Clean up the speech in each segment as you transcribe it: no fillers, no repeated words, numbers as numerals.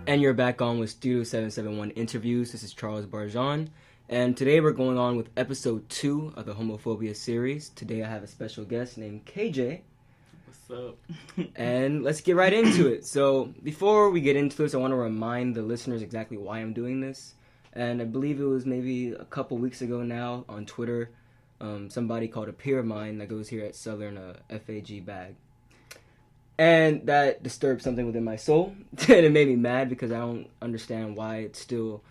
And you're back on with Studio 771 Interviews. This is Charles Barjan. And today we're going on with episode 2 of the Homophobia series. Today I have a special guest named KJ. What's up? And let's get right into it. So before we get into this, I want to remind the listeners exactly why I'm doing this. And I believe it was maybe a couple weeks ago now on Twitter, somebody called a peer of mine that goes here at Southern a FAG bag. And that disturbed something within my soul. And it made me mad because I don't understand why it's still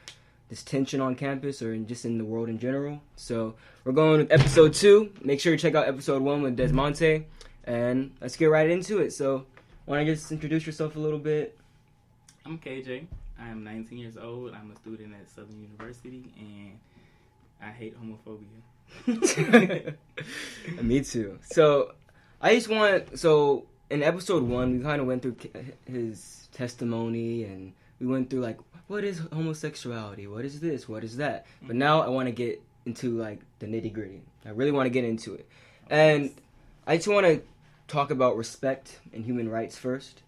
this tension on campus or just in the world in general. So we're going with episode 2. Make sure you check out episode 1 with Desmonte. And let's get right into it. So why don't you just introduce yourself a little bit? I'm KJ. I am 19 years old. I'm a student at Southern University. And I hate homophobia. Me too. So in episode 1, we kind of went through his testimony, and we went through, like, what is homosexuality? What is this? What is that? But now I want to get into, like, the nitty-gritty. I really want to get into it. And I just want to talk about respect and human rights first,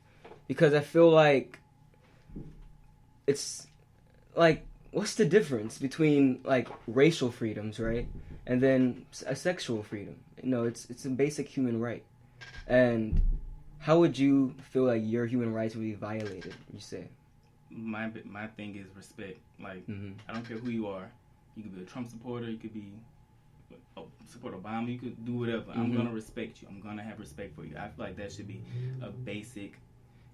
because I feel like it's, like, what's the difference between, like, racial freedoms, right? And then a sexual freedom. You know, it's a basic human right. And how would you feel like your human rights would be violated, you say? My thing is respect. Like, I don't care who you are. You could be a Trump supporter. You could be support Obama. You could do whatever. I'm going to respect you. I'm going to have respect for you. I feel like that should be a basic...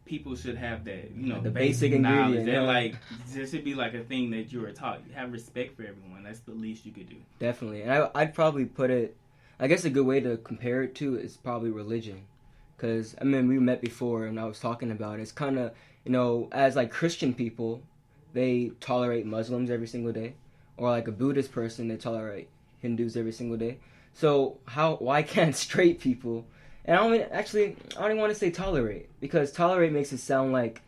People should have that, you know, the basic knowledge. ingredient. That, like, there should be, like, a thing that you were taught. Have respect for everyone. That's the least you could do. Definitely. And I'd probably put it... I guess a good way to compare it to is probably religion. Because, I mean, we met before and I was talking about it. It's kind of, you know, as like Christian people, they tolerate Muslims every single day. Or like a Buddhist person, they tolerate Hindus every single day. So why can't straight people, and I don't even want to say tolerate, because tolerate makes it sound like,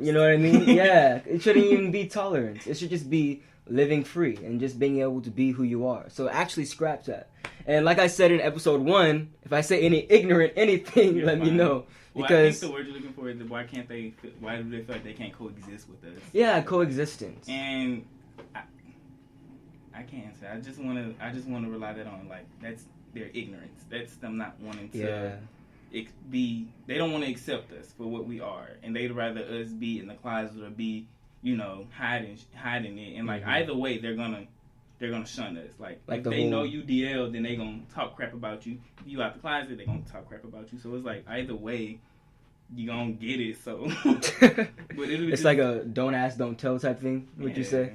you know what I mean? Yeah, it shouldn't even be tolerance. It should just be living free and just being able to be who you are. So actually scrap that. And like I said in episode 1, if I say any ignorant anything, let me know. Well, because I think the word you're looking for is why do they feel like they can't coexist with us? Yeah, coexistence. And I can't answer. I just want to rely that on, like, that's their ignorance. That's them not wanting to be. They don't want to accept us for what we are, and they'd rather us be in the closet or be, you know, hiding it. And like either way, they're gonna shun us. Like if they know you DL, then they gonna talk crap about you. If you out the closet, they gonna talk crap about you. So it's like either way, you gonna get it. So but it's like a don't ask, don't tell type thing. Would you say,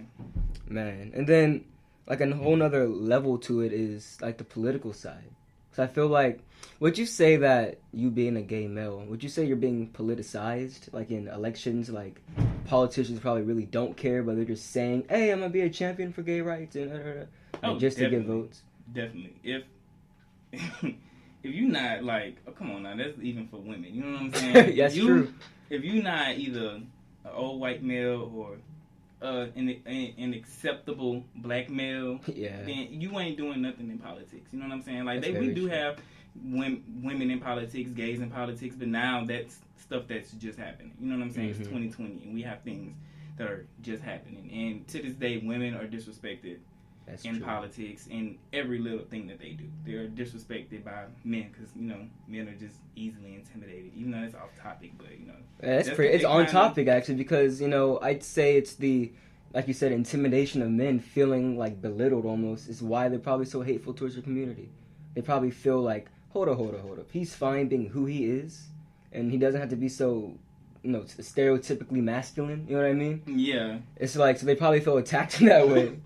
man? And then like a whole nother level to it is like the political side. So I feel like, would you say that you being a gay male, would you say you're being politicized? Like in elections, like politicians probably really don't care, but they're just saying, hey, I'm going to be a champion for gay rights, and just to get votes. Definitely. If you're not like, oh, come on now, that's even for women. You know what I'm saying? That's true. If you're not either an old white male or an acceptable black male, then you ain't doing nothing in politics. You know what I'm saying? Like we do have women in politics, gays in politics, but now that's stuff that's just happening. You know what I'm saying? It's 2020, and we have things that are just happening. And to this day, women are disrespected in politics and every little thing that they do. They're disrespected by men because, you know, men are just easily intimidated. Even though it's off topic, but, you know. It's on topic, actually, because, you know, I'd say it's the, like you said, intimidation of men feeling, like, belittled almost is why they're probably so hateful towards your community. They probably feel like, hold up. He's fine being who he is, and he doesn't have to be so, you know, stereotypically masculine. You know what I mean? Yeah. It's like, so they probably feel attacked in that way.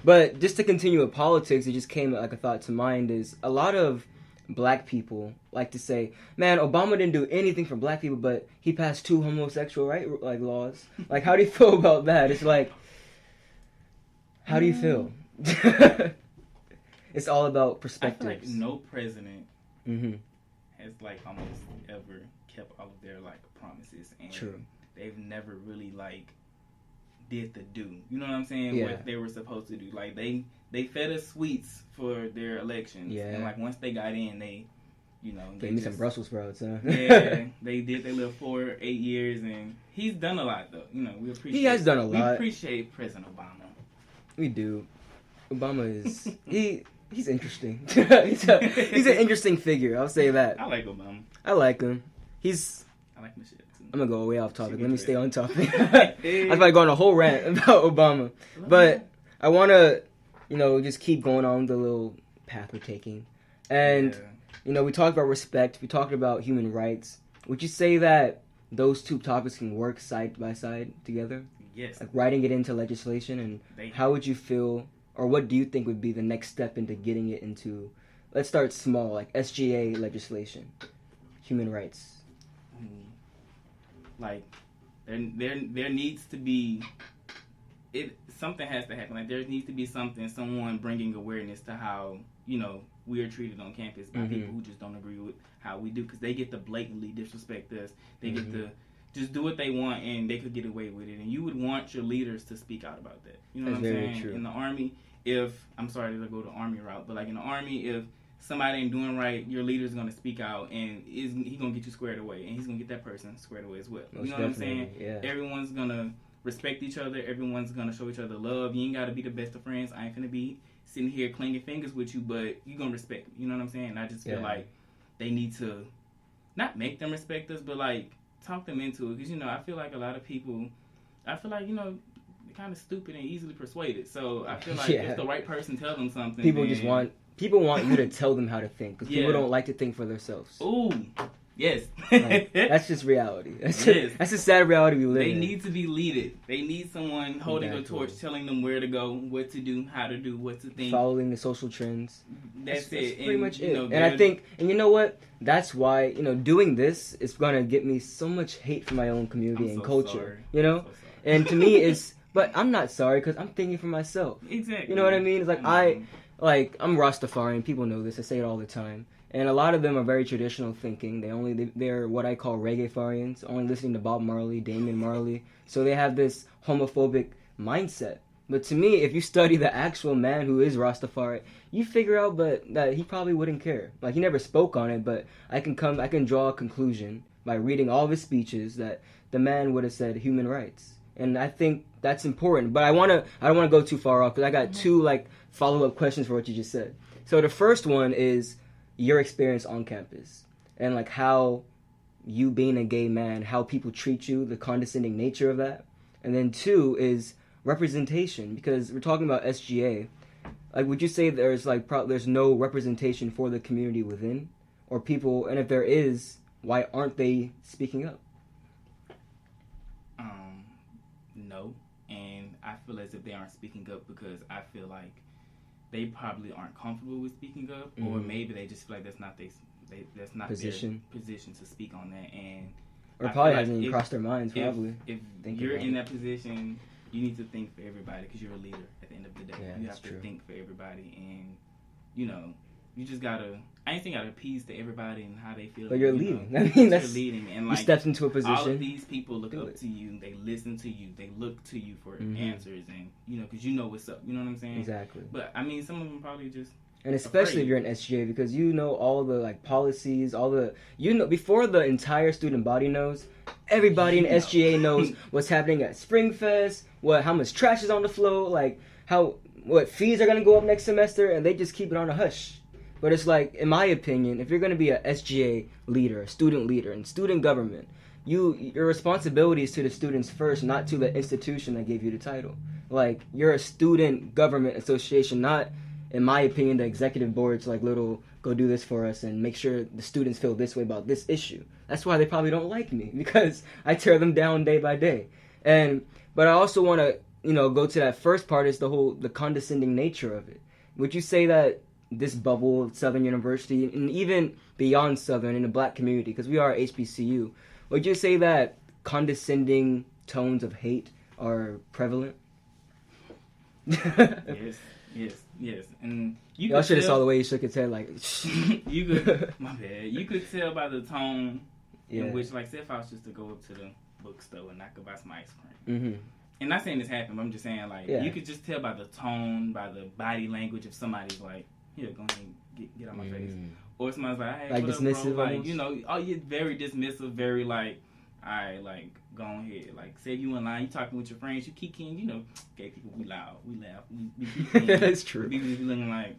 But just to continue with politics, it just came like a thought to mind is a lot of black people like to say, man, Obama didn't do anything for black people, but he passed 2 homosexual laws. Like, how do you feel about that? It's like, how do you feel? It's all about perspectives. I feel like no president has like almost ever kept all of their like promises, and they've never really like did the do. You know what I'm saying? Yeah. What they were supposed to do. Like they fed us sweets for their elections, and like once they got in, they You know, gave me some Brussels sprouts, huh? Yeah, they did. They lived 8 years, and he's done a lot, though. You know, we appreciate. He has done a lot. We appreciate President Obama. We do. Obama is he's interesting. he's an interesting figure. I'll say that. I like Obama. I like him. I like Michelle too. I'm gonna go way off topic. Let me stay on topic. I was about to go on a whole rant about Obama, but I want to, just keep going on the little path we're taking, and. We talked about respect. We talked about human rights. Would you say that those two topics can work side by side together? Yes. Like writing it into legislation, and how would you feel, or what do you think would be the next step into getting it into, let's start small, like SGA legislation, human rights? Like, there needs to be, something has to happen. Like, there needs to be someone bringing awareness to how, we are treated on campus by people who just don't agree with how we do, because they get to blatantly disrespect us. They get to just do what they want, and they could get away with it. And you would want your leaders to speak out about that. You know what I'm saying? True. In the Army, I'm sorry to go the Army route, but like in the Army, if somebody ain't doing right, your leader's going to speak out, and he's going to get you squared away, and he's going to get that person squared away as well. Most you know what I'm saying? Yeah. Everyone's going to respect each other. Everyone's going to show each other love. You ain't got to be the best of friends. I ain't finna be sitting here clanging fingers with you, but you gonna respect me. You know what I'm saying? I just feel like they need to not make them respect us, but like talk them into it. Because I feel like a lot of people, they're kind of stupid and easily persuaded. So I feel like if the right person tells them something, people want you to tell them how to think, because people don't like to think for themselves. Ooh. Yes. That's just reality. That's a sad reality we live in. They need to be leaded. They need someone holding a torch, telling them where to go, what to do, how to do, what to think. Following the social trends. That's pretty much it. And I think, and you know what? That's why, doing this is going to get me so much hate from my own community and culture. Sorry. And to me, but I'm not sorry, because I'm thinking for myself. Exactly. You know what I mean? It's like, I'm Rastafarian. People know this. I say it all the time. And a lot of them are very traditional thinking. They're what I call reggae-farians, only listening to Bob Marley, Damian Marley. So they have this homophobic mindset. But to me, if you study the actual man who is Rastafari, you figure out that he probably wouldn't care. Like, he never spoke on it, but I can draw a conclusion by reading all of his speeches that the man would have said human rights. And I think that's important. But I don't want to go too far off, because I got two follow-up questions for what you just said. So the first one is your experience on campus, and how you being a gay man, how people treat you, the condescending nature of that. And then two is representation, because we're talking about SGA. Would you say there's there's no representation for the community within, or people, and if there is, why aren't they speaking up? No, and I feel as if they aren't speaking up because I feel like they probably aren't comfortable with speaking up, or maybe they just feel like that's not their position to speak on that, or probably hasn't even crossed their minds. Probably, if you're in that position, you need to think for everybody, because you're a leader. At the end of the day, you have to think for everybody, and you just gotta. I ain't saying gotta appease to everybody and how they feel. But you're leading. You're leading, and you stepped into a position. All of these people look up to you. They listen to you. They look to you for answers, and because you know what's up. You know what I'm saying? Exactly. But I mean, some of them probably just. And especially if you're in SGA, because all the policies, before the entire student body knows, everybody in SGA knows what's happening at Springfest, how much trash is on the floor, what fees are gonna go up next semester, and they just keep it on a hush. But it's in my opinion, if you're gonna be a SGA leader, a student leader, in student government, your responsibility is to the students first, not to the institution that gave you the title. You're a student government association, not, in my opinion, the executive board's little go do this for us and make sure the students feel this way about this issue. That's why they probably don't like me, because I tear them down day by day. But I also want to go to that first part, is the condescending nature of it. Would you say that this bubble of Southern University, and even beyond Southern, in the black community, because we are HBCU, would you say that condescending tones of hate are prevalent? Yes. And y'all should have saw the way he shook his head, you could. My bad. You could tell by the tone in which, say, if I was just to go up to the bookstore and I could buy some ice cream. Mm-hmm. And not saying this happened, but I'm just saying, you could just tell by the tone, by the body language, if somebody's here, go ahead and get out my face. or somebody's like, hey, like what dismissive, up, bro? Like, you know, oh, you're very dismissive, very like, all right, like, go ahead. Like, say you in line, you talking with your friends, you keep you know, gay people, we loud, we laugh, we keep That's true. We be looking like,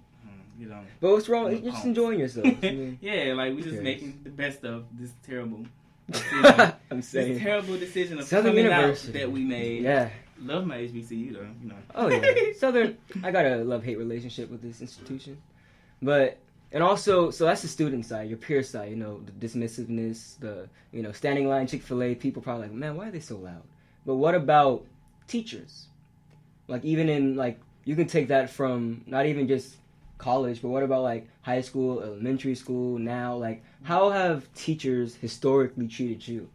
you know. But what's wrong? You're just enjoying yourself. I mean, yeah, like, we just making the best of this terrible decision. I'm saying. This terrible decision of Southern coming University out that we made. Yeah. Love my HBCU, though, you know. Oh, yeah. Southern, I got a love-hate relationship with this institution. But, and also, so that's the student side, your peer side, you know, the dismissiveness, the, you know, standing in line, Chick-fil-A, people probably like, man, why are they so loud? But what about teachers? Like, even in, like, you can take that from not even just college, but what about, like, high school, elementary school, now? Like, how have teachers historically treated you?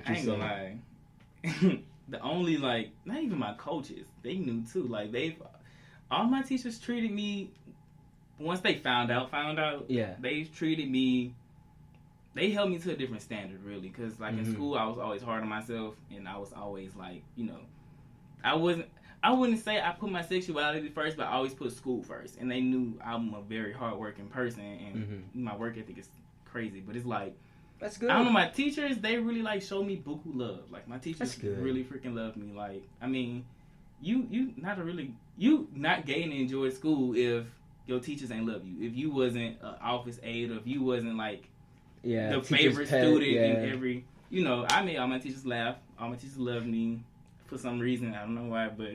I ain't gonna lie. The only, like, not even my coaches, they knew, too. Like, all my teachers treated me, once they found out, yeah, they treated me, they held me to a different standard, really. Because, like, in school, I was always hard on myself, and I was always, like, you know, I wouldn't say I put my sexuality first, but I always put school first. And they knew I'm a very hardworking person, and my work ethic is crazy. But it's like, that's good. I don't know, my teachers, they really, like, show me buku love. Like, my teachers really freaking love me. Like, I mean, you not gay and enjoy school if your teachers ain't love you. If you wasn't an office aide, or if you wasn't, like, the favorite student in every, you know, I made all my teachers laugh. All my teachers love me for some reason. I don't know why, but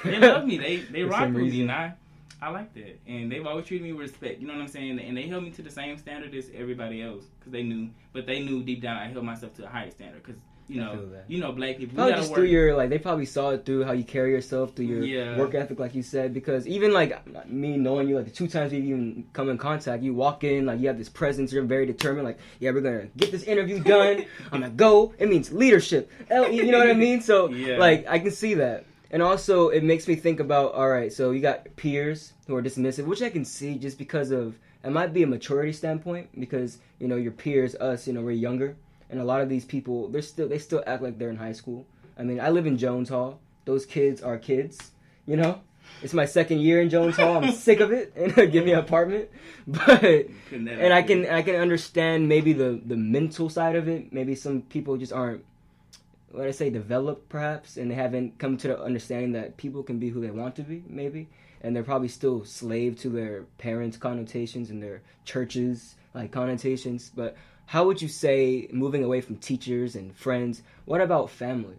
they love me. They rock with me, and I like that. And they've always treated me with respect. You know what I'm saying? And they held me to the same standard as everybody else, because they knew. But they knew deep down I held myself to a higher standard, because you know, black people. Probably just through your, like, they probably saw it through how you carry yourself, through your work ethic, like you said. Because even, like, me knowing you, like, the 2 times we even come in contact, you walk in, like, you have this presence, you're very determined, like, yeah, we're gonna get this interview done. I'm gonna go. It means leadership. You know what I mean? So, like, I can see that. And also, it makes me think about, all right, so you got peers who are dismissive, which I can see just because of, it might be a maturity standpoint, because, you know, your peers, us, you know, we're younger. And a lot of these people, they still act like they're in high school. I mean, I live in Jones Hall. Those kids are kids, you know? It's my 2nd year in Jones Hall. I'm sick of it. And give me an apartment. But, and I can understand maybe the mental side of it. Maybe some people just aren't, what I say, developed perhaps, and they haven't come to the understanding that people can be who they want to be, maybe. And they're probably still slave to their parents' connotations and their churches' like connotations. But how would you say, moving away from teachers and friends, what about family?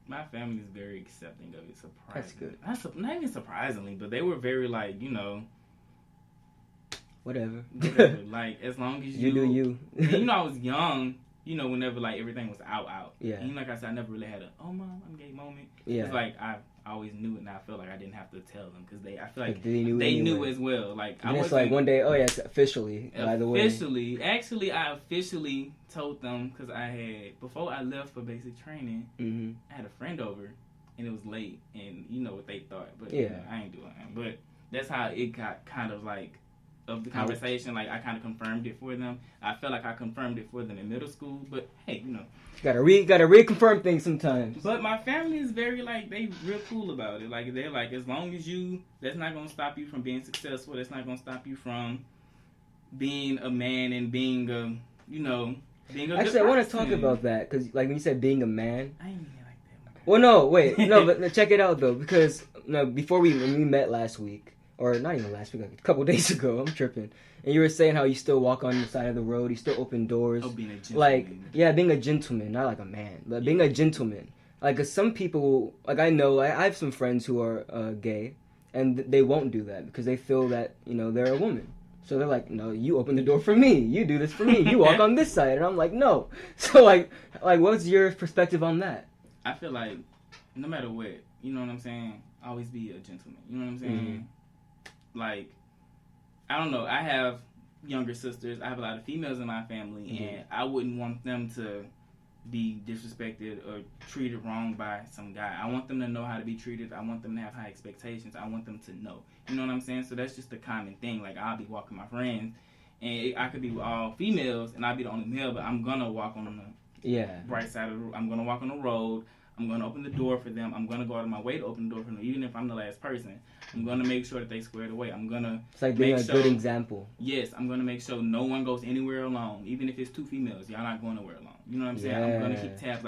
My family is very accepting of it, surprisingly. That's good. Not even surprisingly, but they were very, like, you know... Whatever. Like, as long as you do you. And, you know, I was young, you know, whenever, like, everything was out. Yeah. And like I said, I never really had a, oh, Mom, I'm gay moment. Yeah. It's like, I always knew it, and I felt like I didn't have to tell them, because I feel like they knew as well. Like, I was like, one day, oh, yes, officially, by the way. Actually, I officially told them, because I had, before I left for basic training, I had a friend over, and it was late, and you know what they thought, but you know, I ain't doing that. But that's how it got kind of like, of the conversation, like I kind of confirmed it for them. I felt like I confirmed it for them in middle school, but hey, you know. Gotta reconfirm things sometimes. But my family is very, like, they real cool about it. Like, they're like, as long as that's not gonna stop you from being successful. That's not gonna stop you from being a man and being a, you know, being a good person. I want to talk about that, because, like, when you said being a man. I ain't mean it like that. Well, no, wait. No, but check it out, though, because, before when we met last week, or not even last week, like a couple days ago, I'm tripping. And you were saying how you still walk on the side of the road, you still open doors. Oh, being a gentleman. Like, yeah, being a gentleman, not like a man, but being a gentleman. Like, 'cause some people, like, I know, I have some friends who are gay, and they won't do that because they feel that, you know, they're a woman. So they're like, no, you open the door for me. You do this for me. You walk on this side. And I'm like, no. So, like, what's your perspective on that? I feel like, no matter what, you know what I'm saying, always be a gentleman. You know what I'm saying? Like, I don't know. I have younger sisters. I have a lot of females in my family, and I wouldn't want them to be disrespected or treated wrong by some guy. I want them to know how to be treated. I want them to have high expectations. I want them to know. You know what I'm saying? So that's just a common thing. Like, I'll be walking my friends, and I could be with all females, and I'll be the only male, but I'm gonna walk on the bright side of the road. I'm gonna walk on the road. I'm going to open the door for them. I'm going to go out of my way to open the door for them, even if I'm the last person. I'm going to make sure that they squared away. I'm going to It's like being a good example. Yes, I'm going to make sure no one goes anywhere alone. Even if it's 2 females, y'all not going nowhere alone. You know what I'm saying? I'm going to keep tabs.